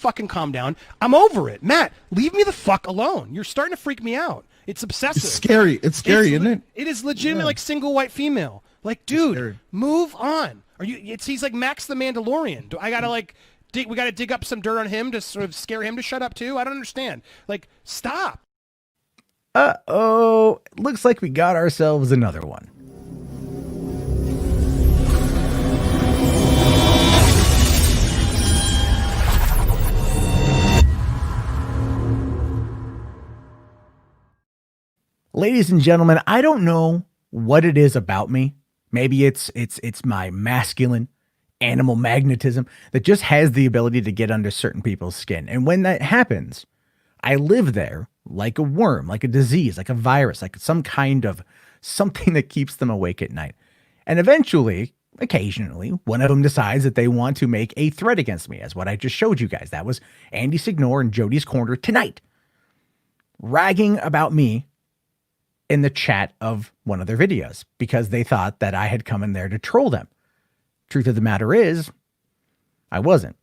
fucking calm down. I'm over it. Matt, leave me the fuck alone. You're starting to freak me out. It's obsessive. It's scary. It's scary, isn't it? It is legitimate, like single white female. Like, dude, move on. He's like Max the Mandalorian. Do I gotta we gotta dig up some dirt on him to sort of scare him to shut up too? I don't understand. Like, stop. Uh-oh. Looks like we got ourselves another one. Ladies and gentlemen, I don't know what it is about me. Maybe it's my masculine animal magnetism that just has the ability to get under certain people's skin. And when that happens, I live there like a worm, like a disease, like a virus, like some kind of something that keeps them awake at night. And eventually, occasionally, one of them decides that they want to make a threat against me, as what I just showed you guys. That was Andy Signore in Jody's Corner tonight, ragging about me in the chat of one of their videos because they thought that I had come in there to troll them. Truth of the matter is, I wasn't.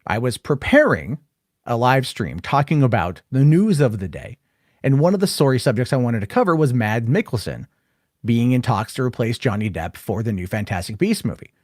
I was preparing a live stream talking about the news of the day, and one of the story subjects I wanted to cover was Mads Mikkelsen being in talks to replace Johnny Depp for the new Fantastic Beasts movie.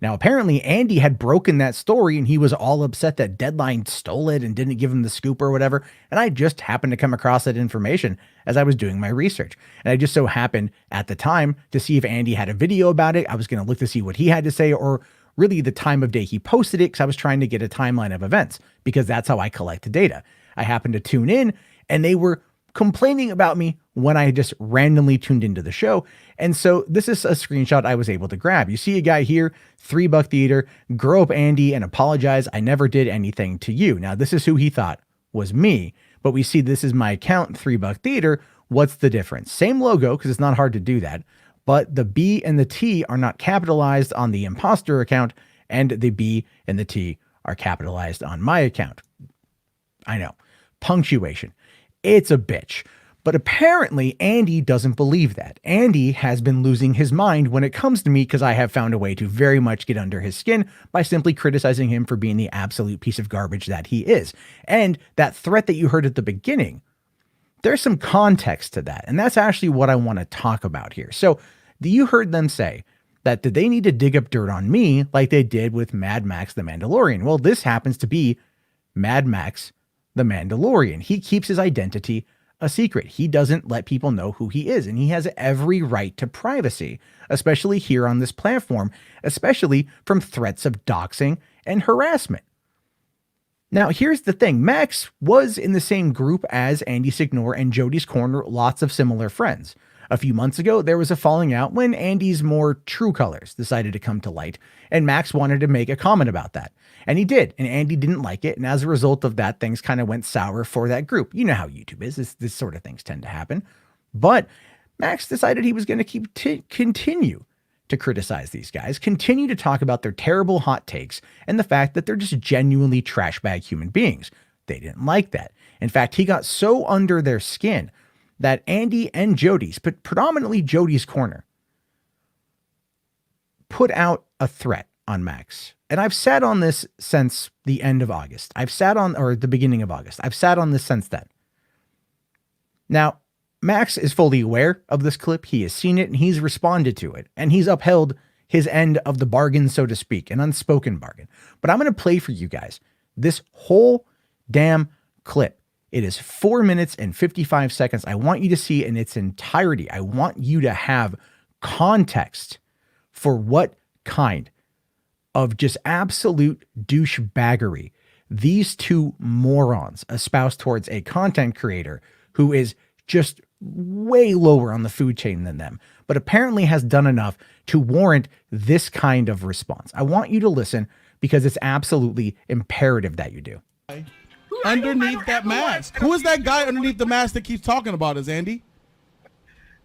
Now, apparently, Andy had broken that story, and he was all upset that Deadline stole it and didn't give him the scoop or whatever. And I just happened to come across that information as I was doing my research. And I just so happened at the time to see if Andy had a video about it. I was going to look to see what he had to say, or really the time of day he posted it, because I was trying to get a timeline of events, because that's how I collect the data. I happened to tune in, and they were complaining about me when I just randomly tuned into the show. And so this is a screenshot I was able to grab. You see a guy here, $3 Theater, grow up Andy and apologize. I never did anything to you. Now, this is who he thought was me, but we see this is my account, $3 Theater. What's the difference? Same logo, because it's not hard to do that, but the B and the T are not capitalized on the imposter account, and the B and the T are capitalized on my account. I know. Punctuation. It's a bitch. But apparently Andy doesn't believe that. Andy has been losing his mind when it comes to me, because I have found a way to very much get under his skin by simply criticizing him for being the absolute piece of garbage that he is. And that threat that you heard at the beginning, there's some context to that. And that's actually what I want to talk about here. So you heard them say that did they need to dig up dirt on me like they did with Mad Max the Mandalorian? Well, this happens to be Mad Max the Mandalorian. He keeps his identity a secret. He doesn't let people know who he is, and he has every right to privacy, especially here on this platform, especially from threats of doxing and harassment. Now, here's the thing. Max was in the same group as Andy Signore and Jody's Corner, lots of similar friends. A few months ago, there was a falling out when Andy's more true colors decided to come to light, and Max wanted to make a comment about that. And he did, and Andy didn't like it, and as a result of that, things kind of went sour for that group. You know how YouTube is. This sort of things tend to happen. But Max decided he was going to continue to criticize these guys, continue to talk about their terrible hot takes, and the fact that they're just genuinely trash bag human beings. They didn't like that. In fact, he got so under their skin that Andy and Jody's, but predominantly Jody's Corner, put out a threat on Max. And I've sat on this since the end of August. Or the beginning of August. I've sat on this since then. Now, Max is fully aware of this clip. He has seen it and he's responded to it. And he's upheld his end of the bargain, so to speak, an unspoken bargain. But I'm going to play for you guys this whole damn clip. It is 4 minutes and 55 seconds. I want you to see it in its entirety. I want you to have context for what kind of just absolute douchebaggery these two morons espouse towards a content creator who is just way lower on the food chain than them, but apparently has done enough to warrant this kind of response. I want you to listen because it's absolutely imperative that you do. Underneath that mask. Who is that guy underneath the mask that keeps talking about us, Andy?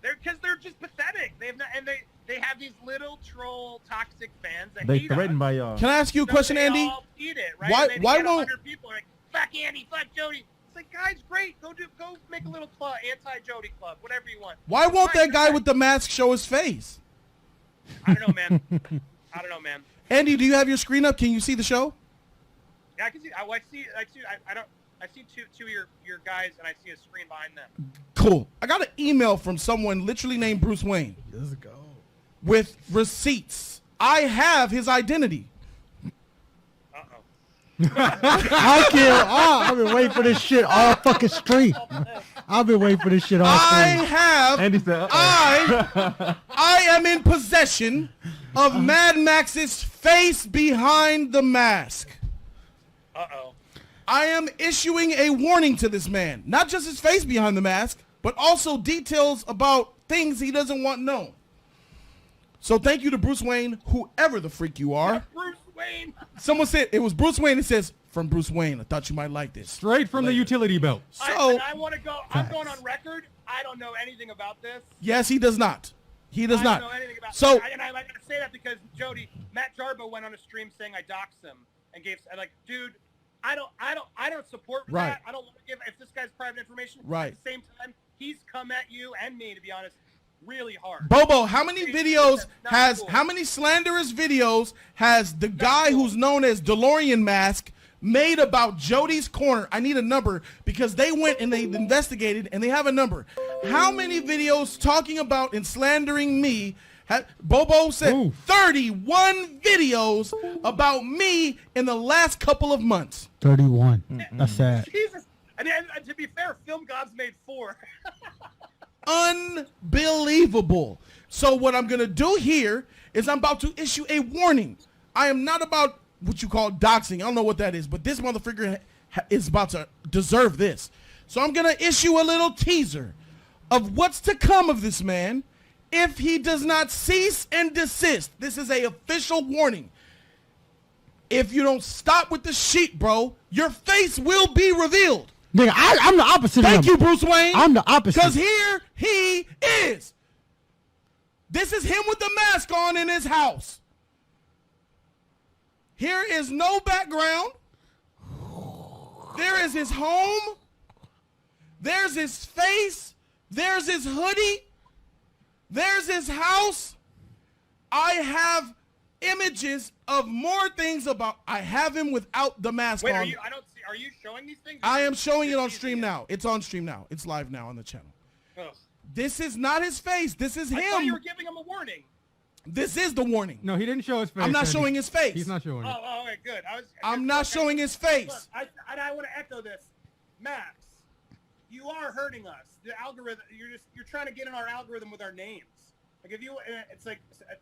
Because they're just pathetic. They have these little troll toxic fans that They hate threatened us. by y'all. Can I ask you a question, they Andy? all eat it, right? Why won't 100 people are like, fuck Andy, fuck Jody. It's like, guys, great. Go make a little club, anti-Jody club, whatever you want. Why won't Fine, that guy with the mask show his face? I don't know, man. I don't know, man. Andy, do you have your screen up? Can you see the show? Yeah, I can see. I see two of your guys, and I see a screen behind them. Cool. I got an email from someone literally named Bruce Wayne. Let's go. With receipts. I have his identity. I've been waiting for this shit all fucking street. I've been waiting for this shit all street. Andy said, I am in possession of Mad Max's face behind the mask. Uh-oh. I am issuing a warning to this man. Not just his face behind the mask, but also details about things he doesn't want known. So thank you to Bruce Wayne, whoever the freak you are. Bruce Wayne. Someone said it was Bruce Wayne. It says, from Bruce Wayne. I thought you might like this. Straight from the utility belt. I want to go. I'm going on record. I don't know anything about this. Yes, he does not. He does not. I don't know anything about So, this. And I like to say that because Jody, Matt Jarbo went on a stream saying I doxed him and gave. I'm like, dude, I don't support Right. that. I don't want to give if this guy's private information. Right. At the same time, he's come at you and me, to be honest, really hard. Bobo, how many videos has, cool. how many slanderous videos has the guy who's known as DeLorean Mask made about Jody's Corner? I need a number because they went and they investigated and they have a number. How many videos talking about and slandering me? Bobo said Ooh. 31 videos about me in the last couple of months. 31. That's sad. Jesus. And to be fair, Film Gods made 4. Unbelievable. So what I'm going to do here is I'm about to issue a warning. I am not about what you call doxing. I don't know what that is, but this motherfucker is about to deserve this. So I'm going to issue a little teaser of what's to come of this man if he does not cease and desist. This is a official warning. If you don't stop with the shit, bro, your face will be revealed. Nigga, I'm the opposite Thank of you, him. Bruce Wayne. I'm the opposite. Because here he is. This is him with the mask on in his house. Here is no background. There is his home. There's his face. There's his hoodie. There's his house. I have images of more things about. I have him without the mask Wait, on. are you showing these things? I am showing it on stream now. It's on stream now. It's live now on the channel. Ugh. This is not his face. This is I thought you were him. giving him a warning. This is the warning. No, he didn't show his face. I'm not Andy. showing his face. He's not showing it. Oh, okay, good. I'm not showing his face. Look, I want to echo this, Max. You are hurting us. The algorithm. You're trying to get in our algorithm with our names. Like if you, it's like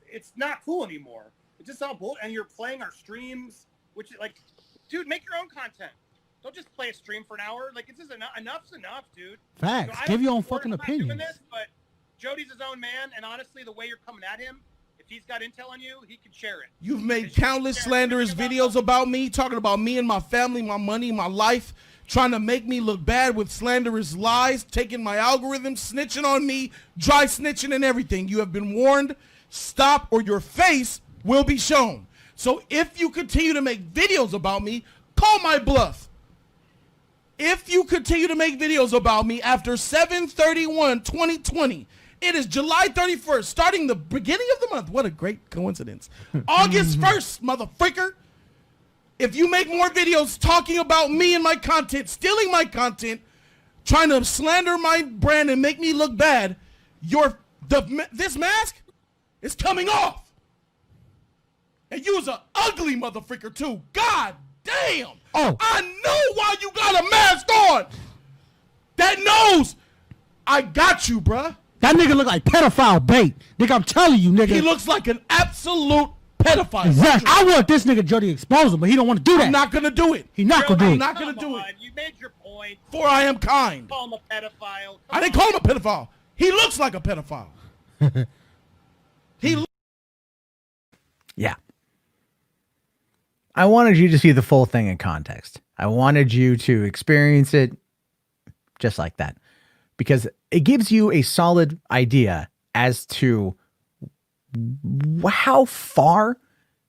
it's not cool anymore. It's just all bull. And you're playing our streams, which like, dude, make your own content. Don't just play a stream for an hour. Like it's just enough's enough, dude. Facts. So I Give don't your own support fucking him not doing opinions. This, but Jody's his own man, and honestly, the way you're coming at him, if he's got intel on you, he can share it. You've made countless slanderous videos about me, talking about me and my family, my money, my life, trying to make me look bad with slanderous lies, taking my algorithm, snitching on me, dry snitching and everything. You have been warned. Stop or your face will be shown. So if you continue to make videos about me, call my bluff. If you continue to make videos about me after 7/31/2020, it is July 31st, starting the beginning of the month. What a great coincidence. August 1st, motherfreaker. If you make more videos talking about me and my content, stealing my content, trying to slander my brand and make me look bad, this mask is coming off. And you was an ugly motherfreaker too. God damn. Oh. I know why you got a mask on. That knows I got you, bruh. That nigga look like pedophile bait. Nigga, I'm telling you, nigga. He looks like an absolute pedophile. Exactly. I want this nigga Jody exposed him, but he don't want to do that. I'm not gonna do it. He not gonna do I'm it. not gonna do it. You made your point. For I am kind. Call him a pedophile. I didn't call him a pedophile. He looks like a pedophile. Yeah. I wanted you to see the full thing in context. I wanted you to experience it just like that, because it gives you a solid idea as to how far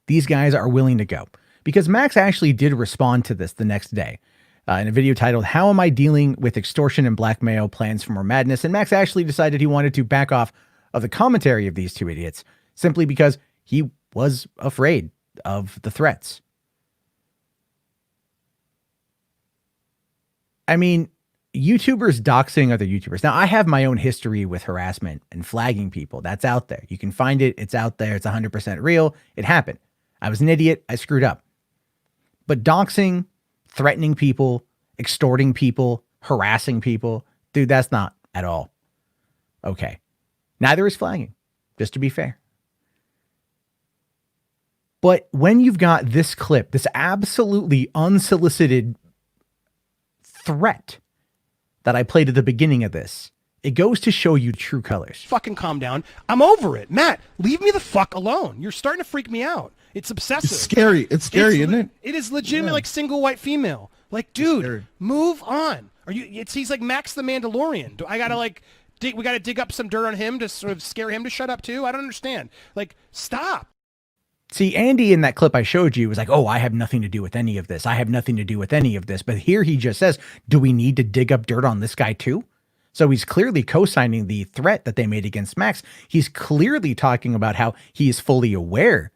these guys are willing to go. Because Max actually did respond to this the next day in a video titled, "How Am I Dealing with Extortion and Blackmail Plans for More Madness?" And Max actually decided he wanted to back off of the commentary of these two idiots simply because he was afraid of the threats. I mean, YouTubers doxing other YouTubers. Now, I have my own history with harassment and flagging people. That's out there. You can find it. It's out there. It's 100% real. It happened. I was an idiot. I screwed up. But doxing, threatening people, extorting people, harassing people, dude, that's not at all okay. Neither is flagging, just to be fair. But when you've got this clip, this absolutely unsolicited threat that I played at the beginning of this, it goes to show you true colors. Fucking calm down. I'm over it. Matt, leave me the fuck alone. You're starting to freak me out. It's obsessive. It's scary. It's scary, isn't it? It is legitimate, like single white female. Like, dude, move on. He's like Max the Mandalorian. I gotta we gotta dig up some dirt on him to sort of scare him to shut up too? I don't understand. Like, stop. See, Andy in that clip I showed you was like, oh, I have nothing to do with any of this. I have nothing to do with any of this. But here he just says, do we need to dig up dirt on this guy too? So he's clearly co-signing the threat that they made against Max. He's clearly talking about how he is fully aware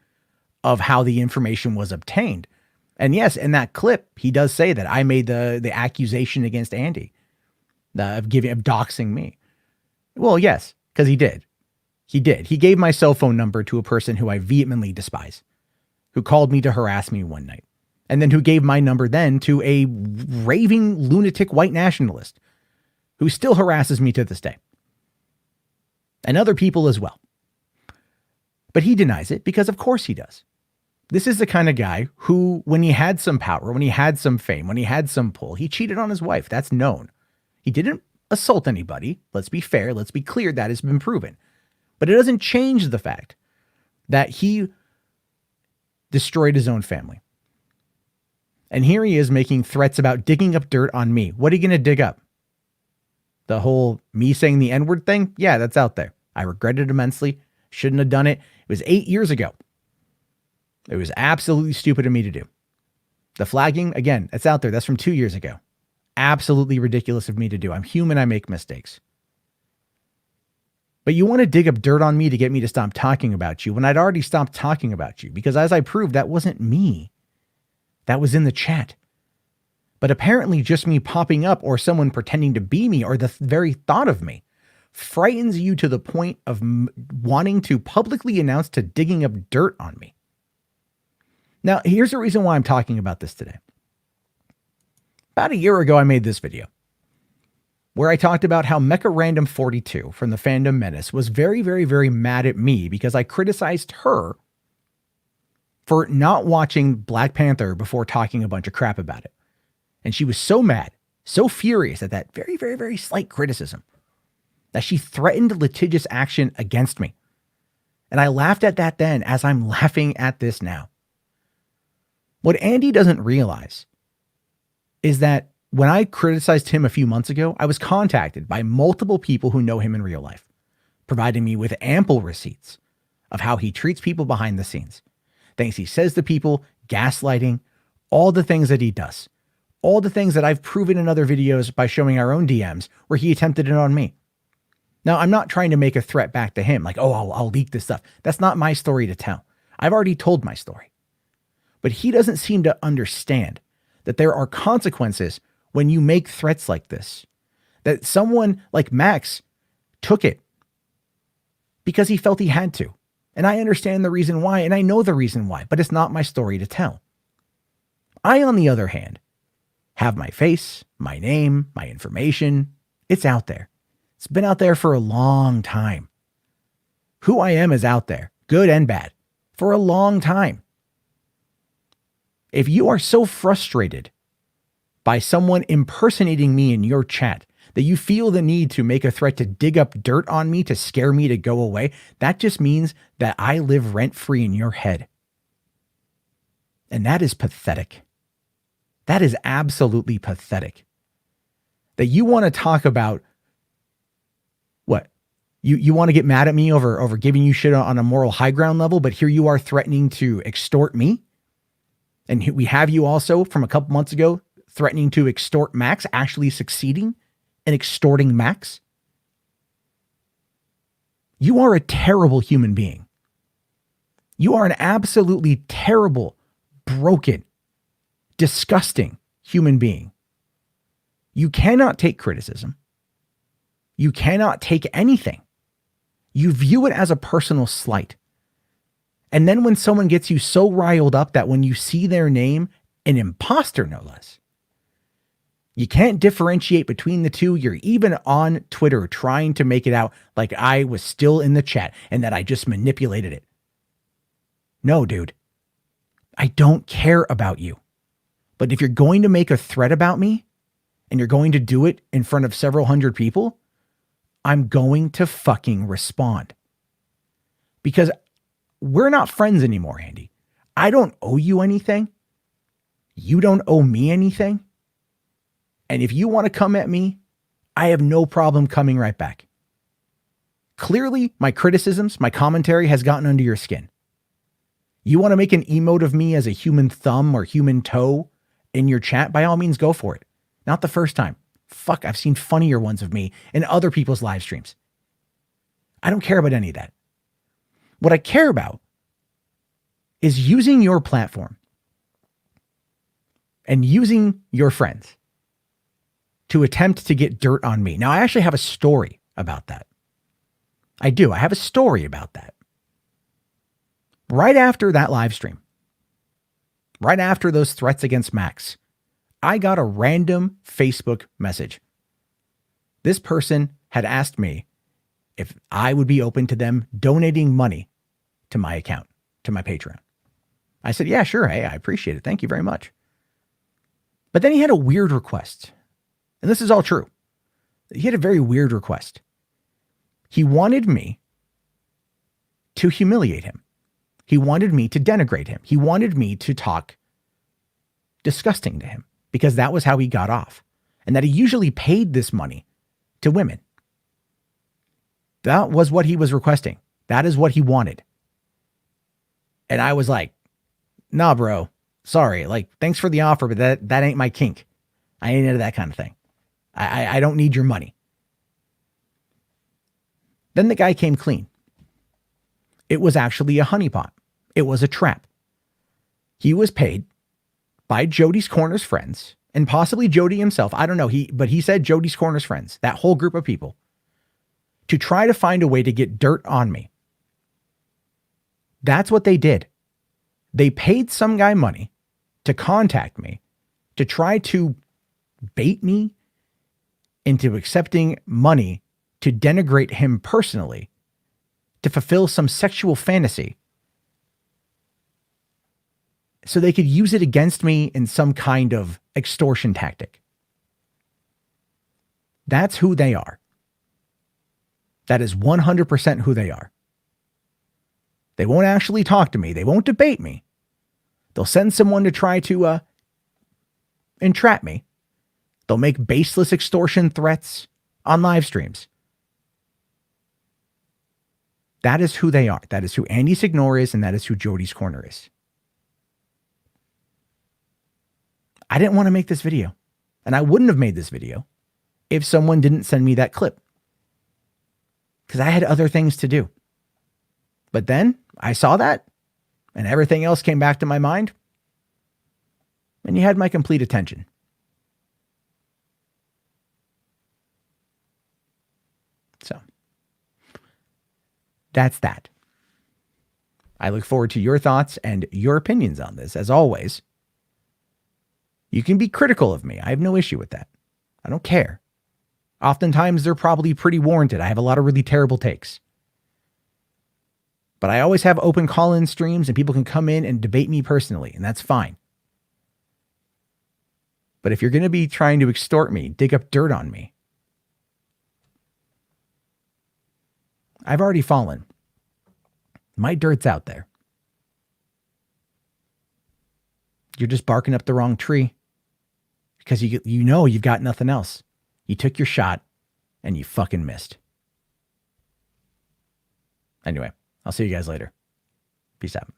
of how the information was obtained. And yes, in that clip, he does say that I made the accusation against Andy of doxing me. Well, yes, because he did. He did. He gave my cell phone number to a person who I vehemently despise, who called me to harass me one night, and then who gave my number then to a raving lunatic white nationalist who still harasses me to this day, and other people as well. But he denies it because of course he does. This is the kind of guy who, when he had some power, when he had some fame, when he had some pull, he cheated on his wife. That's known. He didn't assault anybody. Let's be fair. Let's be clear. That has been proven. But it doesn't change the fact that he destroyed his own family. And here he is making threats about digging up dirt on me. What are you going to dig up? The whole me saying the N-word thing? Yeah, that's out there. I regret it immensely. Shouldn't have done it. It was 8 years ago. It was absolutely stupid of me to do. The flagging, again, it's out there. That's from 2 years ago. Absolutely ridiculous of me to do. I'm human. I make mistakes. But you want to dig up dirt on me to get me to stop talking about you when I'd already stopped talking about you, because as I proved, that wasn't me. That was in the chat. But apparently just me popping up or someone pretending to be me or the very thought of me frightens you to the point of wanting to publicly announce to digging up dirt on me. Now, here's the reason why I'm talking about this today. About a year ago, I made this video where I talked about how Mecha Random 42 from the Fandom Menace was very, very, very mad at me because I criticized her for not watching Black Panther before talking a bunch of crap about it. And she was so mad, so furious at that very, very, very slight criticism that she threatened litigious action against me. And I laughed at that then as I'm laughing at this now. What Andy doesn't realize is that when I criticized him a few months ago, I was contacted by multiple people who know him in real life, providing me with ample receipts of how he treats people behind the scenes, things he says to people, gaslighting, all the things that he does, all the things that I've proven in other videos by showing our own DMs where he attempted it on me. Now, I'm not trying to make a threat back to him like, oh, I'll leak this stuff. That's not my story to tell. I've already told my story. But he doesn't seem to understand that there are consequences when you make threats like this, that someone like Max took it because he felt he had to. And I understand the reason why, and I know the reason why, but it's not my story to tell. I, on the other hand, have my face, my name, my information. It's out there. It's been out there for a long time. Who I am is out there, good and bad, for a long time. If you are so frustrated by someone impersonating me in your chat that you feel the need to make a threat to dig up dirt on me to scare me to go away, that just means that I live rent-free in your head. And that is pathetic. That is absolutely pathetic. That you want to talk about what? You want to get mad at me over giving you shit on a moral high ground level, but here you are threatening to extort me? And we have you also from a couple months ago threatening to extort Max, actually succeeding in extorting Max. You are a terrible human being. You are an absolutely terrible, broken, disgusting human being. You cannot take criticism. You cannot take anything. You view it as a personal slight. And then when someone gets you so riled up that when you see their name, an imposter no less, you can't differentiate between the two. You're even on Twitter trying to make it out like I was still in the chat and that I just manipulated it. No, dude. I don't care about you. But if you're going to make a threat about me and you're going to do it in front of several hundred people, I'm going to fucking respond. Because we're not friends anymore, Andy. I don't owe you anything. You don't owe me anything. And if you want to come at me, I have no problem coming right back. Clearly, my criticisms, my commentary has gotten under your skin. You want to make an emote of me as a human thumb or human toe in your chat? By all means, go for it. Not the first time. Fuck, I've seen funnier ones of me in other people's live streams. I don't care about any of that. What I care about is using your platform and using your friends to attempt to get dirt on me. Now, I actually have a story about that. I do. I have a story about that. Right after that live stream, right after those threats against Max, I got a random Facebook message. This person had asked me if I would be open to them donating money to my account, to my Patreon. I said, yeah, sure. Hey, I appreciate it. Thank you very much. But then he had a weird request. And this is all true. He had a very weird request. He wanted me to humiliate him. He wanted me to denigrate him. He wanted me to talk disgusting to him because that was how he got off. And that he usually paid this money to women. That was what he was requesting. That is what he wanted. And I was like, nah, bro, sorry. Like, thanks for the offer, but that ain't my kink. I ain't into that kind of thing. I don't need your money. Then the guy came clean. It was actually a honeypot. It was a trap. He was paid by Jody's Corner's friends and possibly Jody himself. I don't know. But he said Jody's Corner's friends, that whole group of people, to try to find a way to get dirt on me. That's what they did. They paid some guy money to contact me to try to bait me into accepting money to denigrate him personally, to fulfill some sexual fantasy, so they could use it against me in some kind of extortion tactic. That's who they are. That is 100% who they are. They won't actually talk to me. They won't debate me. They'll send someone to try to entrap me. They'll make baseless extortion threats on live streams. That is who they are. That is who Andy Signore is, and that is who Jody's Corner is. I didn't want to make this video, and I wouldn't have made this video if someone didn't send me that clip, because I had other things to do. But then I saw that, and everything else came back to my mind, and you had my complete attention. So that's that. I look forward to your thoughts and your opinions on this. As always, you can be critical of me. I have no issue with that. I don't care. Oftentimes, they're probably pretty warranted. I have a lot of really terrible takes. But I always have open call-in streams and people can come in and debate me personally, and that's fine. But if you're going to be trying to extort me, dig up dirt on me, I've already fallen. My dirt's out there. You're just barking up the wrong tree because you know you've got nothing else. You took your shot and you fucking missed. Anyway, I'll see you guys later. Peace out.